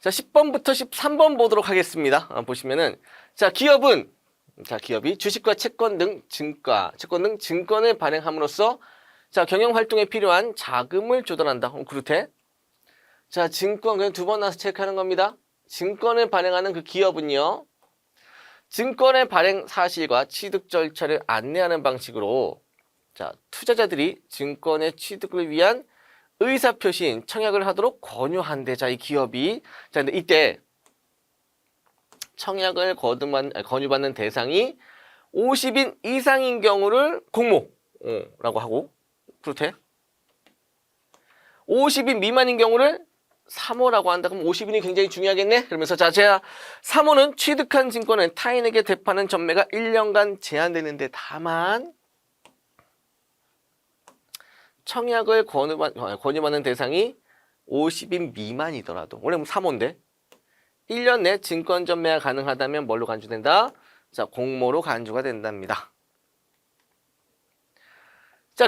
자, 10번부터 13번 보도록 하겠습니다. 보시면은, 자, 기업이 주식과 채권 등 증권을 발행함으로써 자, 경영 활동에 필요한 자금을 조달한다. 그렇대. 자, 증권, 그냥 두 번 나와서 체크하는 겁니다. 증권을 발행하는 그 기업은요, 증권의 발행 사실과 취득 절차를 안내하는 방식으로 자, 투자자들이 증권의 취득을 위한 의사표시인 청약을 하도록 권유한대. 자, 이 기업이. 자, 근데 이때 청약을 권유받는 대상이 50인 이상인 경우를 공모라고 하고, 그렇대. 50인 미만인 경우를 3호라고 한다. 그럼 50인이 굉장히 중요하겠네? 그러면서 자, 제가 3호는 취득한 증권을 타인에게 대파는 전매가 1년간 제한되는데 다만 청약을 권유받는 대상이 50인 미만이더라도 원래 3호인데 1년 내 증권 전매가 가능하다면 뭘로 간주된다? 자, 공모로 간주가 된답니다. 자,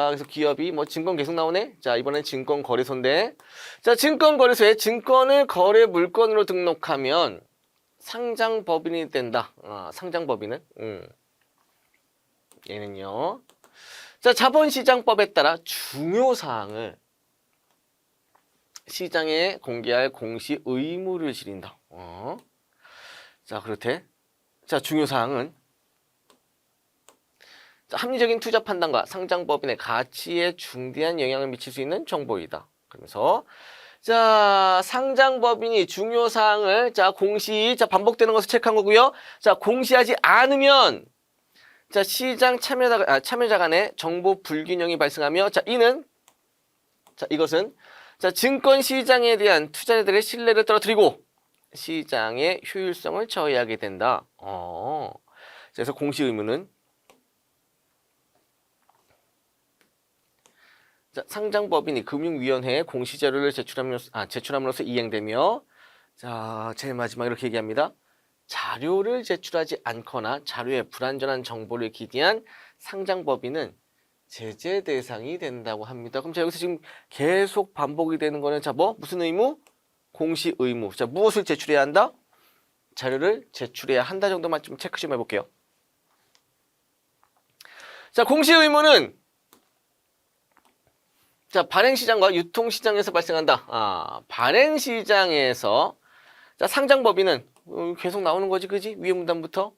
그래서 기업이 뭐 증권 계속 나오네. 자, 이번엔 증권거래소인데, 자, 증권거래소에 증권을 거래 물건으로 등록하면 상장법인이 된다. 상장법인은 얘는요. 자, 자본시장법에 따라 중요사항을 시장에 공개할 공시 의무를 지린다. 자, 그렇대. 자, 중요사항은 자, 합리적인 투자 판단과 상장법인의 가치에 중대한 영향을 미칠 수 있는 정보이다. 그러면서 자, 상장법인이 중요사항을 자, 자, 반복되는 것을 체크한 거고요. 자, 공시하지 않으면 자, 시장 참여자 간의 정보 불균형이 발생하며 자, 이것은 자, 증권 시장에 대한 투자자들의 신뢰를 떨어뜨리고 시장의 효율성을 저해하게 된다. 그래서 공시 의무는 자, 상장법인이 금융위원회에 공시자료를 제출함으로써 이행되며 자, 제일 마지막 이렇게 얘기합니다. 자료를 제출하지 않거나 자료에 불완전한 정보를 기재한 상장법인은 제재 대상이 된다고 합니다. 그럼 자, 여기서 지금 계속 반복이 되는 거는 자, 무슨 의무? 공시 의무. 자, 무엇을 제출해야 한다? 자료를 제출해야 한다 정도만 좀 체크 좀 해볼게요. 자, 공시 의무는 자, 발행시장과 유통시장에서 발생한다. 발행시장에서 자, 상장법인은 계속 나오는 거지, 그지? 위에 문단부터.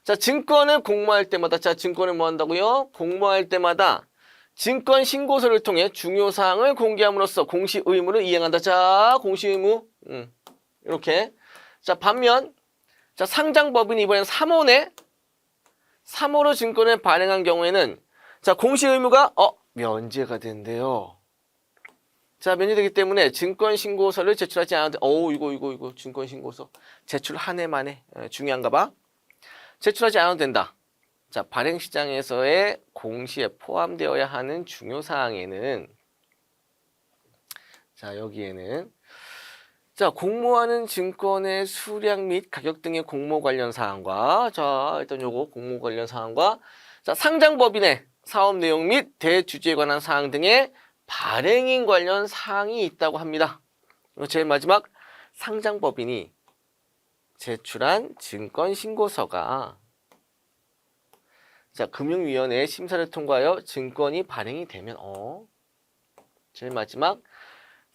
자, 증권을 공모할 때마다 자, 증권을 뭐 한다고요? 공모할 때마다 증권 신고서를 통해 중요사항을 공개함으로써 공시 의무를 이행한다. 자, 공시 의무. 이렇게. 자, 반면 자, 상장법인이 이번엔 3호네. 3호로 증권을 발행한 경우에는 자, 공시 의무가 면제가 된대요. 자, 면제되기 때문에 증권신고서를 제출하지 않아도 이거 증권신고서 제출 한 해 만에 중요한가 봐. 제출하지 않아도 된다. 자, 발행시장에서의 공시에 포함되어야 하는 중요사항에는 자, 여기에는 자, 공모하는 증권의 수량 및 가격 등의 공모 관련 사항과 자, 일단 요거 공모 관련 사항과 자, 상장법인의 사업 내용 및 대주주에 관한 사항 등의 발행인 관련 사항이 있다고 합니다. 그리고 제일 마지막 상장법인이 제출한 증권신고서가 자, 금융위원회의 심사를 통과하여 증권이 발행이 되면 제일 마지막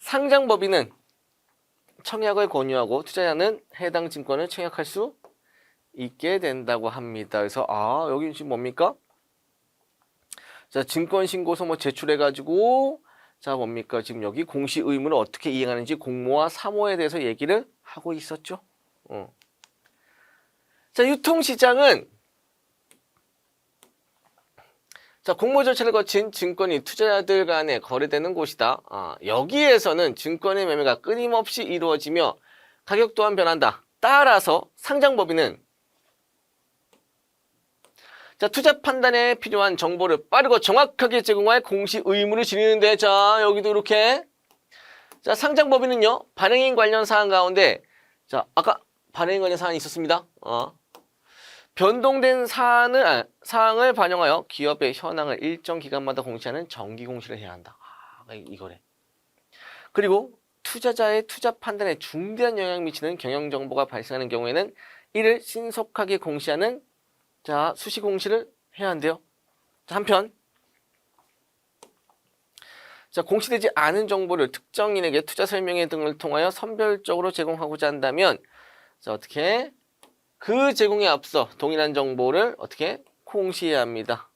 상장법인은 청약을 권유하고 투자자는 해당 증권을 청약할 수 있게 된다고 합니다. 그래서 여기 지금 뭡니까? 자, 증권신고서 제출해가지고 자, 뭡니까? 지금 여기 공시 의무를 어떻게 이행하는지 공모와 3호에 대해서 얘기를 하고 있었죠. 자, 유통시장은 자, 공모 절차를 거친 증권이 투자자들 간에 거래되는 곳이다. 여기에서는 증권의 매매가 끊임없이 이루어지며 가격 또한 변한다. 따라서 상장법인은 자, 투자 판단에 필요한 정보를 빠르고 정확하게 제공할 공시 의무를 지니는데 자, 여기도 이렇게 자, 상장법인은요, 발행인 관련 사항 가운데 자, 아까 발행인 관련 사항이 있었습니다. 변동된 사항을 반영하여 기업의 현황을 일정 기간마다 공시하는 정기 공시를 해야 한다. 이거래. 그리고 투자자의 투자 판단에 중대한 영향을 미치는 경영 정보가 발생하는 경우에는 이를 신속하게 공시하는 자, 수시 공시를 해야 한대요. 자, 한편 자, 공시되지 않은 정보를 특정인에게 투자 설명회 등을 통하여 선별적으로 제공하고자 한다면 자, 어떻게 그 제공에 앞서 동일한 정보를 어떻게 공시해야 합니다.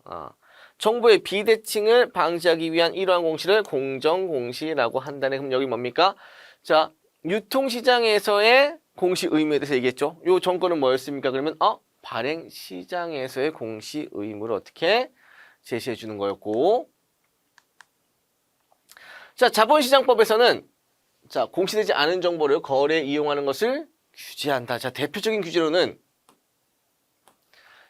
정보의 비대칭을 방지하기 위한 이러한 공시를 공정공시라고 한다네. 그럼 여기 뭡니까? 자, 유통시장에서의 공시 의무에 대해서 얘기했죠. 요 정권은 뭐였습니까? 그러면 발행시장에서의 공시 의무를 어떻게 제시해 주는 거였고, 자, 자본시장법에서는 자, 공시되지 않은 정보를 거래에 이용하는 것을 규제한다. 자, 대표적인 규제로는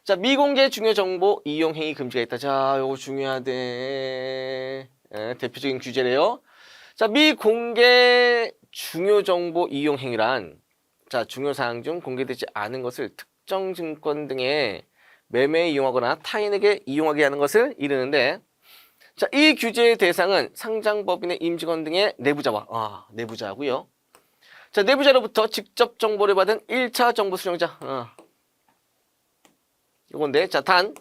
자, 미공개 중요 정보 이용 행위 금지가 있다. 자, 요거 중요하대. 대표적인 규제래요. 자, 미공개 중요 정보 이용 행위란 자, 중요 사항 중 공개되지 않은 것을 특정 증권 등의 매매에 이용하거나 타인에게 이용하게 하는 것을 이르는데 자, 이 규제의 대상은 상장법인의 임직원 등의 내부자와 내부자고요. 자, 내부자로부터 직접 정보를 받은 1차 정보 수령자. 이건데, 자, 단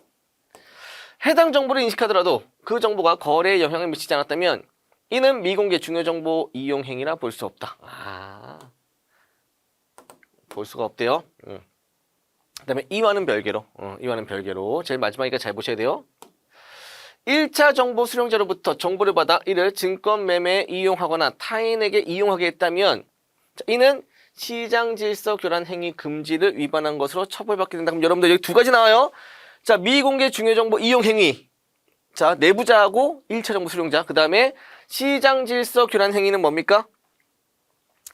해당 정보를 인식하더라도 그 정보가 거래에 영향을 미치지 않았다면 이는 미공개 중요 정보 이용 행위라 볼 수 없다. 볼 수가 없대요. 그다음에 이와는 별개로 제일 마지막이니까 잘 보셔야 돼요. 1차 정보 수령자로부터 정보를 받아 이를 증권 매매에 이용하거나 타인에게 이용하게 했다면 자, 이는 시장 질서 교란 행위 금지를 위반한 것으로 처벌받게 된다. 그럼 여러분들 여기 두 가지 나와요. 자, 미공개 중요 정보 이용 행위. 자, 내부자하고 1차 정보 수령자. 그다음에 시장 질서 교란 행위는 뭡니까?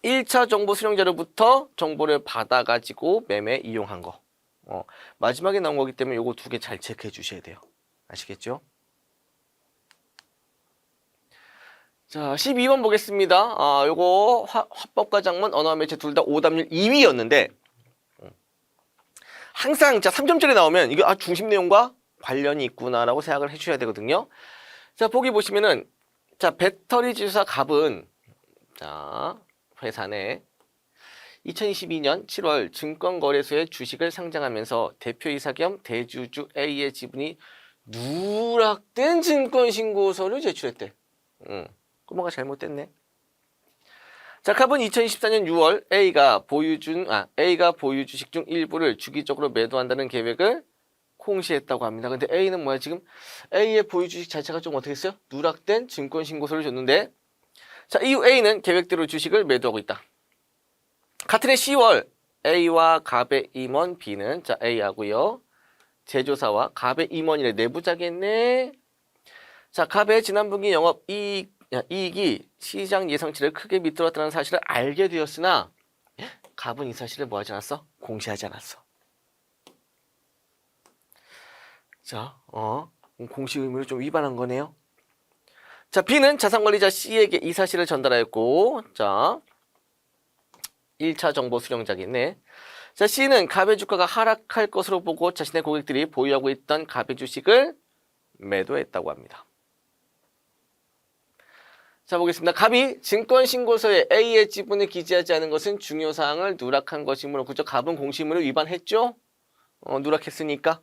1차 정보 수령자로부터 정보를 받아 가지고 매매 이용한 거. 마지막에 나온 거기 때문에 요거 두 개 잘 체크해 주셔야 돼요. 아시겠죠? 자, 12번 보겠습니다. 요거 화법과 작문, 언어와 매체 둘 다 오답률 2위였는데 항상 자 3점짜리 나오면 이게 중심 내용과 관련이 있구나라고 생각을 해주셔야 되거든요. 자, 보기 보시면은 자, 배터리 지주사 갑은 자, 회사 내 2022년 7월 증권거래소에 주식을 상장하면서 대표이사 겸 대주주 A의 지분이 누락된 증권신고서를 제출했대. 뭔가 잘못됐네. 자, 갑은 2024년 6월 A가 보유 주식 중 일부를 주기적으로 매도한다는 계획을 공시했다고 합니다. 근데 A는 뭐야? 지금 A의 보유 주식 자체가 좀 어떻게 했어요? 누락된 증권 신고서를 줬는데 자, 이후 A는 계획대로 주식을 매도하고 있다. 같은 해 10월 A와 갑의 임원 B는 자, A하고요. 제조사와 갑의 임원이래 내부자겠네. 자, 갑의 지난 분기 영업 이익이 시장 예상치를 크게 밑들었다는 사실을 알게 되었으나 갑은 이 사실을 뭐 하지 않았어? 공시하지 않았어. 자, 공시 의무를 좀 위반한 거네요. 자, B는 자산관리자 C에게 이 사실을 전달하였고, 자, 1차 정보 수령자겠네. 자, C는 갑의 주가가 하락할 것으로 보고 자신의 고객들이 보유하고 있던 갑의 주식을 매도했다고 합니다. 자, 보겠습니다. 갑이 증권신고서에 A의 지분을 기재하지 않은 것은 중요사항을 누락한 것이므로 그죠? 갑은 공시의무를 위반했죠? 누락했으니까.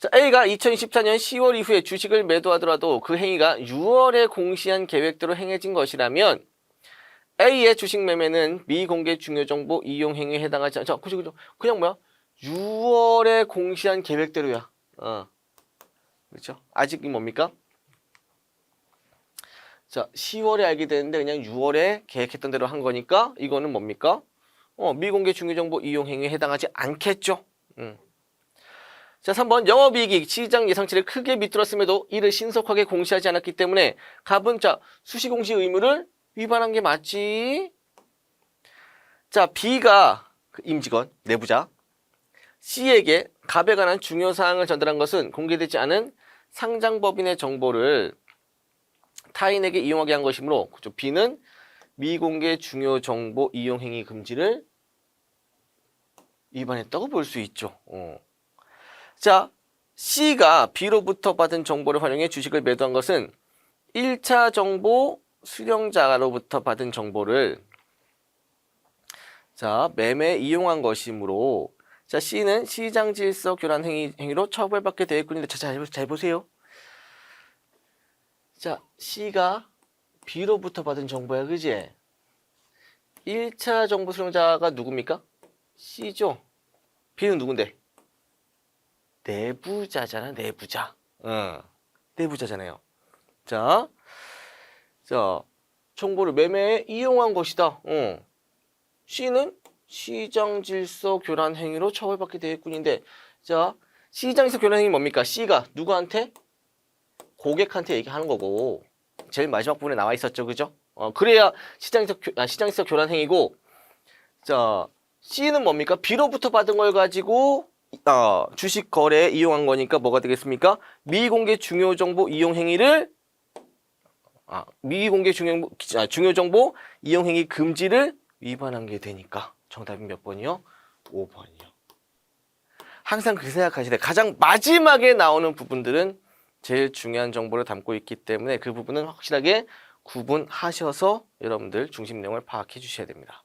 자, A가 2014년 10월 이후에 주식을 매도하더라도 그 행위가 6월에 공시한 계획대로 행해진 것이라면 A의 주식 매매는 미공개 중요정보 이용 행위에 해당하지 않죠. 그죠? 그냥 뭐야? 6월에 공시한 계획대로야. 그렇죠? 아직 뭡니까? 자, 10월에 알게 되는데 그냥 6월에 계획했던 대로 한 거니까 이거는 뭡니까? 미공개 중요정보 이용 행위에 해당하지 않겠죠. 자, 3번 영업이익이 시장 예상치를 크게 밑들었음에도 이를 신속하게 공시하지 않았기 때문에 갑은 자, 수시공시 의무를 위반한 게 맞지? 자, B가 임직원, 내부자 C에게 갑에 관한 중요사항을 전달한 것은 공개되지 않은 상장법인의 정보를 타인에게 이용하게 한 것이므로 그죠? B는 미공개 중요 정보 이용 행위 금지를 위반했다고 볼 수 있죠. 자, C가 B로부터 받은 정보를 활용해 주식을 매도한 것은 1차 정보 수령자로부터 받은 정보를 자, 매매에 이용한 것이므로 자, C는 시장 질서 교란 행위로 처벌받게 되었군요. 잘 보세요. 자, C가 B로부터 받은 정보야, 그지? 1차 정보 수령자가 누굽니까? C죠. B는 누군데? 내부자잖아, 내부자. 내부자잖아요. 자, 정보를 매매에 이용한 것이다. C는 시장 질서 교란 행위로 처벌받게 되겠군인데, 자, 시장 질서 교란 행위 뭡니까? C가 누구한테? 고객한테 얘기하는 거고, 제일 마지막 부분에 나와 있었죠, 그죠? 그래야 시장 질서 교란 행위고, 자, C는 뭡니까? B로부터 받은 걸 가지고 주식 거래에 이용한 거니까 뭐가 되겠습니까? 미공개 중요 정보 이용 행위를 미공개 중요 정보 이용 행위 금지를 위반한 게 되니까 정답이 몇 번이요? 5번이요. 항상 그렇게 생각하시되 가장 마지막에 나오는 부분들은 제일 중요한 정보를 담고 있기 때문에 그 부분은 확실하게 구분하셔서 여러분들 중심 내용을 파악해 주셔야 됩니다.